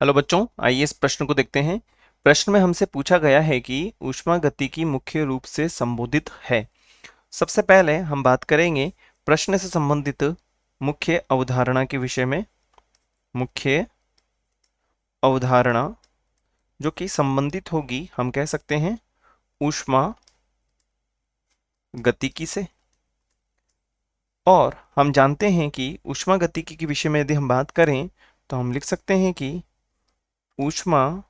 Hello बच्चों, आइए इस प्रश्न को देखते हैं। प्रश्न में हमसे पूछा गया है कि ऊष्मागतिकी मुख्य रूप से संबोधित है। सबसे पहले हम बात करेंगे प्रश्न से संबंधित मुख्य अवधारणा के विषय में। मुख्य अवधारणा जो कि संबंधित होगी, हम कह सकते हैं ऊष्मा गतिकी से। और हम जानते हैं कि ऊष्मागतिकी के विषय में यदि हम बात करें तो हम लिख सकते हैं कि ऊष्मा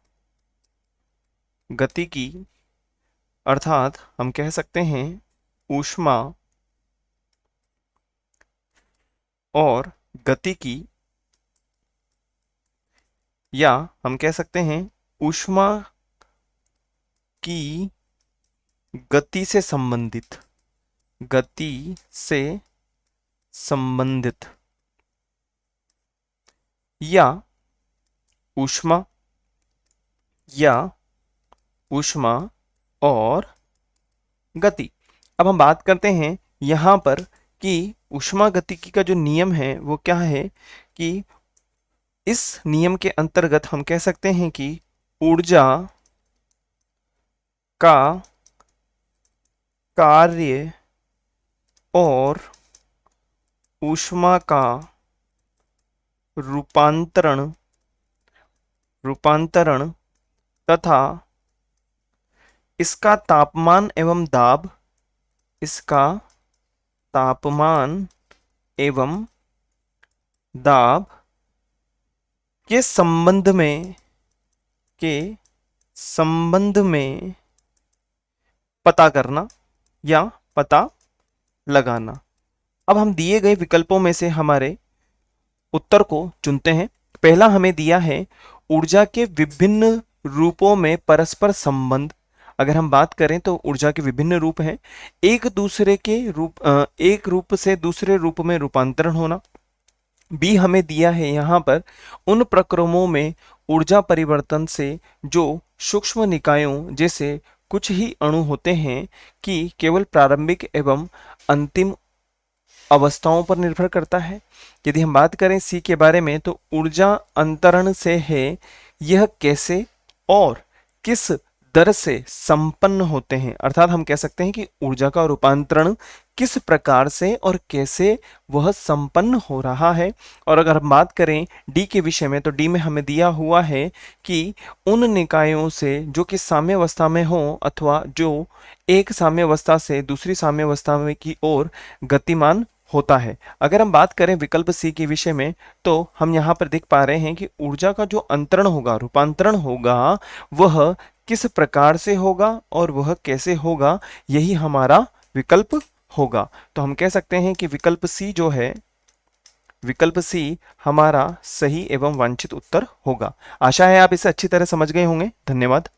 गतिकी अर्थात हम कह सकते हैं ऊष्मा और गतिकी, या हम कह सकते हैं ऊष्मा की गति से संबंधित, गति से संबंधित, या ऊष्मा, या ऊष्मा और गति। अब हम बात करते हैं यहाँ पर कि ऊष्मागतिकी का जो नियम है वो क्या है, कि इस नियम के अंतर्गत हम कह सकते हैं कि ऊर्जा का कार्य और ऊष्मा का रूपांतरण तथा इसका तापमान एवं दाब, इसका तापमान एवं दाब के संबंध में पता करना या पता लगाना। अब हम दिए गए विकल्पों में से हमारे उत्तर को चुनते हैं। पहला हमें दिया है ऊर्जा के विभिन्न रूपों में परस्पर संबंध। अगर हम बात करें तो ऊर्जा के विभिन्न रूप हैं, एक रूप से दूसरे रूप में रूपांतरण होना। बी हमें दिया है यहाँ पर उन प्रक्रमों में ऊर्जा परिवर्तन से जो सूक्ष्म निकायों जैसे कुछ ही अणु होते हैं कि केवल प्रारंभिक एवं अंतिम अवस्थाओं पर निर्भर करता है। यदि हम बात करें सी के बारे में तो ऊर्जा अंतरण से है, यह कैसे और किस दर से संपन्न होते हैं। अर्थात हम कह सकते हैं कि ऊर्जा का रूपांतरण किस प्रकार से और कैसे वह संपन्न हो रहा है। और अगर हम बात करें डी के विषय में तो डी में हमें दिया हुआ है कि उन निकायों से जो कि साम्यावस्था में हो अथवा जो एक साम्यावस्था से दूसरी साम्यावस्था में की ओर गतिमान होता है। अगर हम बात करें विकल्प सी के विषय में तो हम यहाँ पर देख पा रहे हैं कि ऊर्जा का जो अंतरण होगा, रूपांतरण होगा, वह किस प्रकार से होगा और वह कैसे होगा, यही हमारा विकल्प होगा। तो हम कह सकते हैं कि विकल्प सी जो है, विकल्प सी हमारा सही एवं वांछित उत्तर होगा। आशा है आप इसे अच्छी तरह समझ गए होंगे। धन्यवाद।